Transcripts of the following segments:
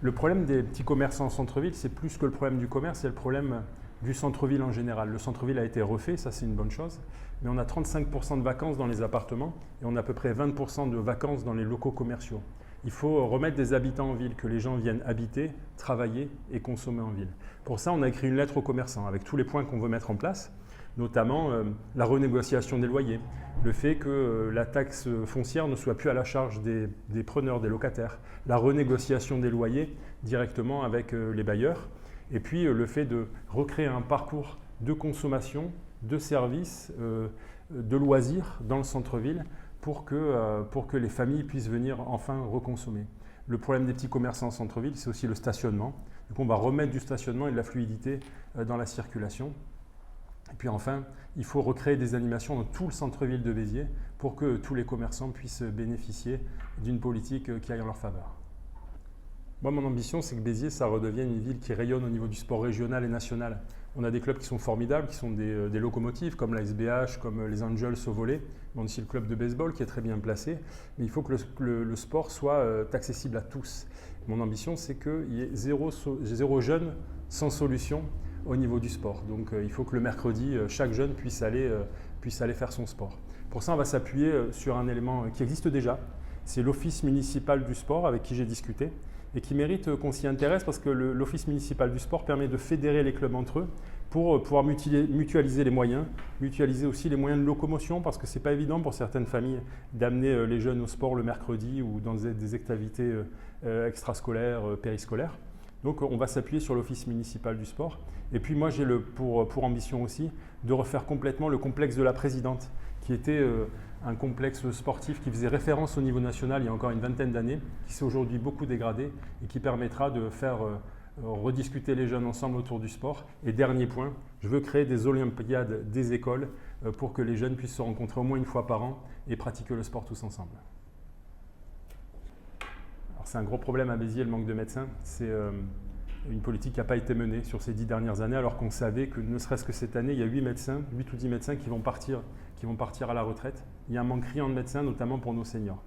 Le problème des petits commerçants en centre-ville, c'est plus que le problème du commerce, c'est le problème du centre-ville en général. Le centre-ville a été refait, ça c'est une bonne chose, mais on a 35% de vacances dans les appartements et on a à peu près 20% de vacances dans les locaux commerciaux. Il faut remettre des habitants en ville, que les gens viennent habiter, travailler et consommer en ville. Pour ça, on a écrit une lettre aux commerçants avec tous les points qu'on veut mettre en place, notamment la renégociation des loyers, le fait que la taxe foncière ne soit plus à la charge des preneurs, des locataires, la renégociation des loyers directement avec les bailleurs, et puis le fait de recréer un parcours de consommation, de services, de loisirs dans le centre-ville pour que les familles puissent venir enfin reconsommer. Le problème des petits commerçants en centre-ville, c'est aussi le stationnement. Donc on va remettre du stationnement et de la fluidité dans la circulation. Et puis enfin, il faut recréer des animations dans tout le centre-ville de Béziers pour que tous les commerçants puissent bénéficier d'une politique qui aille en leur faveur. Moi, mon ambition, c'est que Béziers, ça redevienne une ville qui rayonne au niveau du sport régional et national. On a des clubs qui sont formidables, qui sont des locomotives, comme la SBH, comme les Angels au volley. On a aussi le club de baseball qui est très bien placé. Mais il faut que le sport soit accessible à tous. Mon ambition, c'est qu'il y ait zéro jeune sans solution au niveau du sport. Donc il faut que le mercredi, chaque jeune puisse aller faire son sport. Pour ça, on va s'appuyer sur un élément qui existe déjà. C'est l'Office municipal du sport avec qui j'ai discuté et qui mérite qu'on s'y intéresse parce que l'Office municipal du sport permet de fédérer les clubs entre eux pour pouvoir mutualiser les moyens, mutualiser aussi les moyens de locomotion parce que ce n'est pas évident pour certaines familles d'amener les jeunes au sport le mercredi ou dans des activités extrascolaires, périscolaires. Donc on va s'appuyer sur l'Office municipal du sport. Et puis moi j'ai pour ambition aussi de refaire complètement le complexe de la Présidente qui était un complexe sportif qui faisait référence au niveau national il y a encore une vingtaine d'années, qui s'est aujourd'hui beaucoup dégradé et qui permettra de faire rediscuter les jeunes ensemble autour du sport. Et dernier point, je veux créer des olympiades des écoles pour que les jeunes puissent se rencontrer au moins une fois par an et pratiquer le sport tous ensemble. Alors c'est un gros problème à Béziers, le manque de médecins. C'est une politique qui n'a pas été menée sur ces 10 dernières années, alors qu'on savait que ne serait-ce que cette année, il y a 8 ou 10 médecins qui vont partir à la retraite. Il y a un manque criant de médecins, notamment pour nos seniors.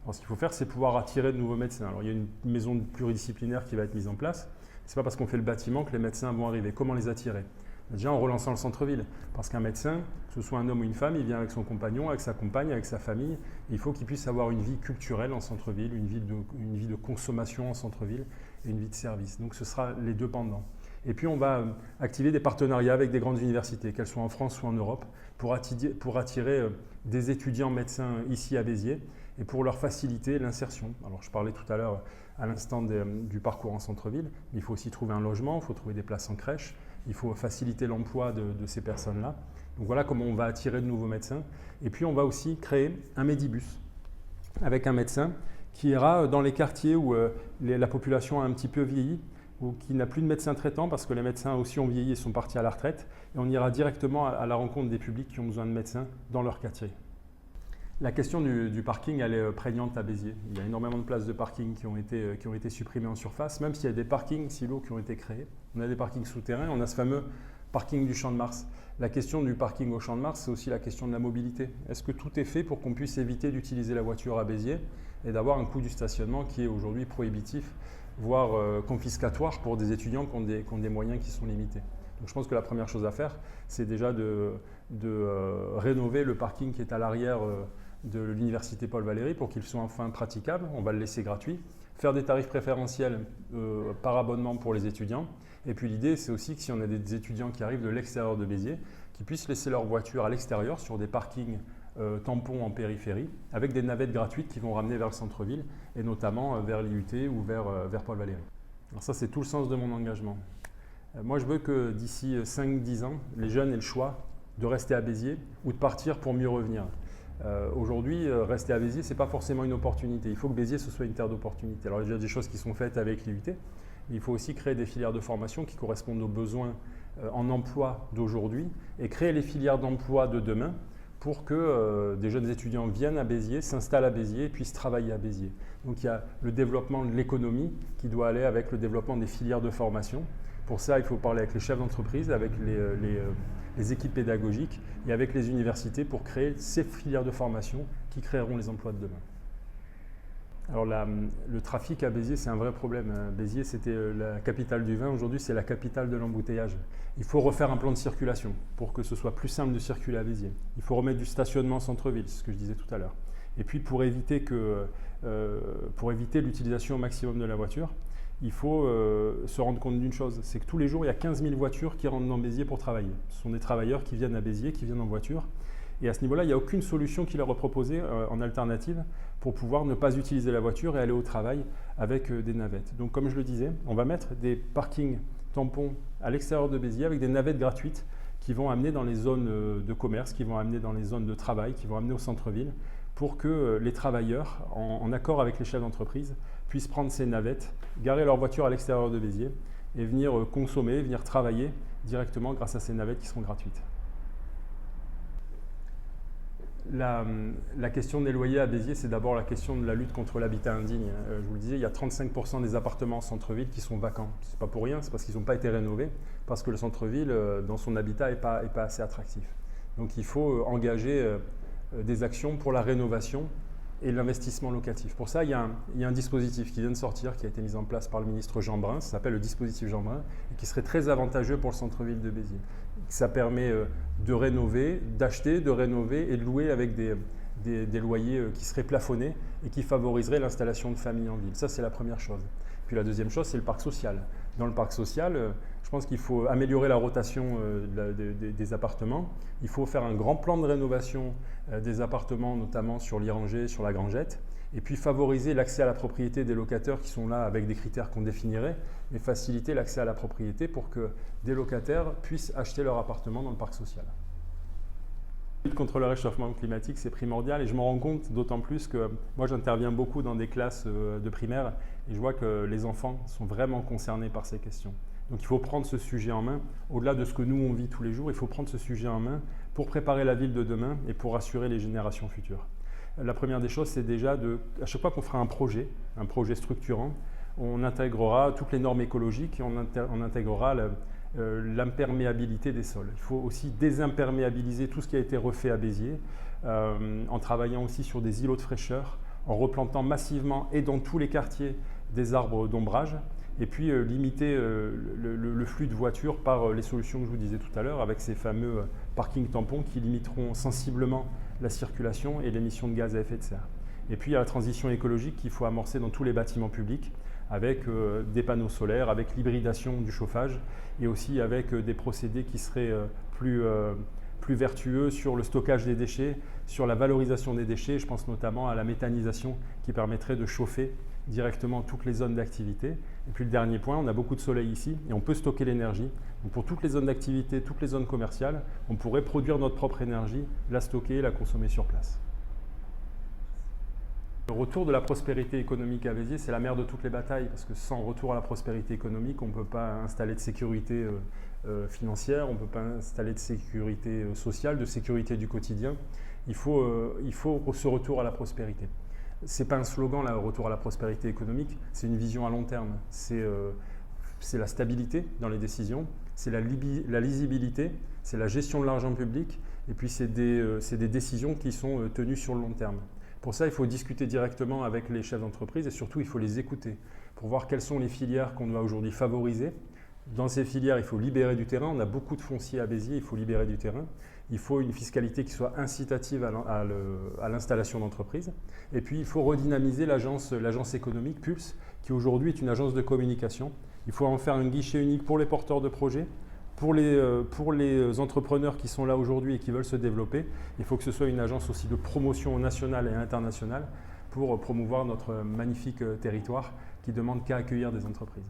Alors ce qu'il faut faire, c'est pouvoir attirer de nouveaux médecins. Alors il y a une maison pluridisciplinaire qui va être mise en place. Ce n'est pas parce qu'on fait le bâtiment que les médecins vont arriver. Comment les attirer? Déjà en relançant le centre-ville. Parce qu'un médecin, que ce soit un homme ou une femme, il vient avec son compagnon, avec sa compagne, avec sa famille. Il faut qu'il puisse avoir une vie culturelle en centre-ville, une vie de consommation en centre-ville et une vie de service. Donc ce sera les deux pendants. Et puis on va activer des partenariats avec des grandes universités, qu'elles soient en France ou en Europe, pour attirer des étudiants médecins ici à Béziers et pour leur faciliter l'insertion. Alors je parlais tout à l'heure à l'instant du parcours en centre-ville, mais il faut aussi trouver un logement, il faut trouver des places en crèche, il faut faciliter l'emploi de ces personnes-là. Donc voilà comment on va attirer de nouveaux médecins. Et puis on va aussi créer un médibus avec un médecin qui ira dans les quartiers où la population a un petit peu vieilli, ou qui n'a plus de médecin traitant parce que les médecins aussi ont vieilli et sont partis à la retraite. Et on ira directement à la rencontre des publics qui ont besoin de médecins dans leur quartier. La question du parking, elle est prégnante à Béziers. Il y a énormément de places de parking qui ont été supprimées en surface, même s'il y a des parkings silos qui ont été créés. On a des parkings souterrains, on a ce fameux parking du Champ de Mars. La question du parking au Champ de Mars, c'est aussi la question de la mobilité. Est-ce que tout est fait pour qu'on puisse éviter d'utiliser la voiture à Béziers et d'avoir un coût du stationnement qui est aujourd'hui prohibitif, voire confiscatoire pour des étudiants qui ont des moyens qui sont limités. Donc je pense que la première chose à faire, c'est déjà de rénover le parking qui est à l'arrière de l'université Paul Valéry pour qu'il soit enfin praticable. On va le laisser gratuit. Faire des tarifs préférentiels par abonnement pour les étudiants. Et puis l'idée, c'est aussi que si on a des étudiants qui arrivent de l'extérieur de Béziers, qu'ils puissent laisser leur voiture à l'extérieur sur des parkings tampons en périphérie, avec des navettes gratuites qui vont ramener vers le centre-ville, et notamment vers l'IUT ou vers Paul Valéry. Alors ça, c'est tout le sens de mon engagement. Moi, je veux que d'ici 5-10 ans, les jeunes aient le choix de rester à Béziers ou de partir pour mieux revenir. Aujourd'hui, rester à Béziers, ce n'est pas forcément une opportunité. Il faut que Béziers, ce soit une terre d'opportunité. Alors, il y a des choses qui sont faites avec l'IUT, mais il faut aussi créer des filières de formation qui correspondent aux besoins en emploi d'aujourd'hui et créer les filières d'emploi de demain pour que des jeunes étudiants viennent à Béziers, s'installent à Béziers et puissent travailler à Béziers. Donc il y a le développement de l'économie qui doit aller avec le développement des filières de formation. Pour ça, il faut parler avec les chefs d'entreprise, avec les équipes pédagogiques et avec les universités pour créer ces filières de formation qui créeront les emplois de demain. Alors le trafic à Béziers, c'est un vrai problème. Béziers, c'était la capitale du vin. Aujourd'hui, c'est la capitale de l'embouteillage. Il faut refaire un plan de circulation pour que ce soit plus simple de circuler à Béziers. Il faut remettre du stationnement en centre-ville, c'est ce que je disais tout à l'heure. Et puis pour éviter l'utilisation au maximum de la voiture, il faut se rendre compte d'une chose, c'est que tous les jours, il y a 15 000 voitures qui rentrent dans Béziers pour travailler. Ce sont des travailleurs qui viennent à Béziers, qui viennent en voiture. Et à ce niveau-là, il n'y a aucune solution qui leur est proposée en alternative pour pouvoir ne pas utiliser la voiture et aller au travail avec des navettes. Donc comme je le disais, on va mettre des parkings tampons à l'extérieur de Béziers avec des navettes gratuites qui vont amener dans les zones de commerce, qui vont amener dans les zones de travail, qui vont amener au centre-ville pour que les travailleurs, en accord avec les chefs d'entreprise, puissent prendre ces navettes, garer leur voiture à l'extérieur de Béziers et venir consommer, venir travailler directement grâce à ces navettes qui seront gratuites. La question des loyers à Béziers, c'est d'abord la question de la lutte contre l'habitat indigne. Je vous le disais, il y a 35% des appartements en centre-ville qui sont vacants. Ce n'est pas pour rien, c'est parce qu'ils n'ont pas été rénovés, parce que le centre-ville, dans son habitat, n'est pas assez attractif. Donc il faut engager des actions pour la rénovation et l'investissement locatif. Pour ça, il y a un dispositif qui vient de sortir, qui a été mis en place par le ministre Jeanbrun, ça s'appelle le dispositif Jeanbrun, et qui serait très avantageux pour le centre-ville de Béziers. Ça permet de rénover, d'acheter, de rénover et de louer avec des loyers qui seraient plafonnés et qui favoriseraient l'installation de familles en ville. Ça, c'est la première chose. Puis la deuxième chose, c'est le parc social. Dans le parc social, je pense qu'il faut améliorer la rotation des appartements. Il faut faire un grand plan de rénovation des appartements, notamment sur l'Iranger, sur la Grangette. Et puis favoriser l'accès à la propriété des locataires qui sont là avec des critères qu'on définirait, mais faciliter l'accès à la propriété pour que des locataires puissent acheter leur appartement dans le parc social. La lutte contre le réchauffement climatique, c'est primordial et je m'en rends compte d'autant plus que moi j'interviens beaucoup dans des classes de primaire et je vois que les enfants sont vraiment concernés par ces questions. Donc il faut prendre ce sujet en main, au-delà de ce que nous on vit tous les jours, il faut prendre ce sujet en main pour préparer la ville de demain et pour assurer les générations futures. La première des choses, c'est déjà à chaque fois qu'on fera un projet structurant, on intégrera toutes les normes écologiques et on intégrera l'imperméabilité des sols. Il faut aussi désimperméabiliser tout ce qui a été refait à Béziers, en travaillant aussi sur des îlots de fraîcheur, en replantant massivement et dans tous les quartiers des arbres d'ombrage, et puis limiter le flux de voitures par les solutions que je vous disais tout à l'heure, avec ces fameux parkings tampons qui limiteront sensiblement la circulation et l'émission de gaz à effet de serre. Et puis il y a la transition écologique qu'il faut amorcer dans tous les bâtiments publics, avec des panneaux solaires, avec l'hybridation du chauffage et aussi avec des procédés qui seraient plus vertueux sur le stockage des déchets, sur la valorisation des déchets. Je pense notamment à la méthanisation qui permettrait de chauffer directement toutes les zones d'activité. Et puis le dernier point, on a beaucoup de soleil ici et on peut stocker l'énergie. Donc pour toutes les zones d'activité, toutes les zones commerciales, on pourrait produire notre propre énergie, la stocker et la consommer sur place. Le retour de la prospérité économique à Béziers, c'est la mère de toutes les batailles, parce que sans retour à la prospérité économique, on ne peut pas installer de sécurité financière, on ne peut pas installer de sécurité sociale, de sécurité du quotidien. Il faut ce retour à la prospérité. Ce n'est pas un slogan, là, retour à la prospérité économique, c'est une vision à long terme. C'est la stabilité dans les décisions, c'est la lisibilité, c'est la gestion de l'argent public, et puis c'est des décisions qui sont tenues sur le long terme. Pour ça, il faut discuter directement avec les chefs d'entreprise et surtout, il faut les écouter pour voir quelles sont les filières qu'on doit aujourd'hui favoriser. Dans ces filières, il faut libérer du terrain. On a beaucoup de foncier à Béziers, il faut libérer du terrain. Il faut une fiscalité qui soit incitative à l'installation d'entreprises. Et puis, il faut redynamiser l'agence économique Pulse, qui aujourd'hui est une agence de communication. Il faut en faire un guichet unique pour les porteurs de projets, pour les entrepreneurs qui sont là aujourd'hui et qui veulent se développer. Il faut que ce soit une agence aussi de promotion nationale et internationale pour promouvoir notre magnifique territoire qui demande qu'à accueillir des entreprises.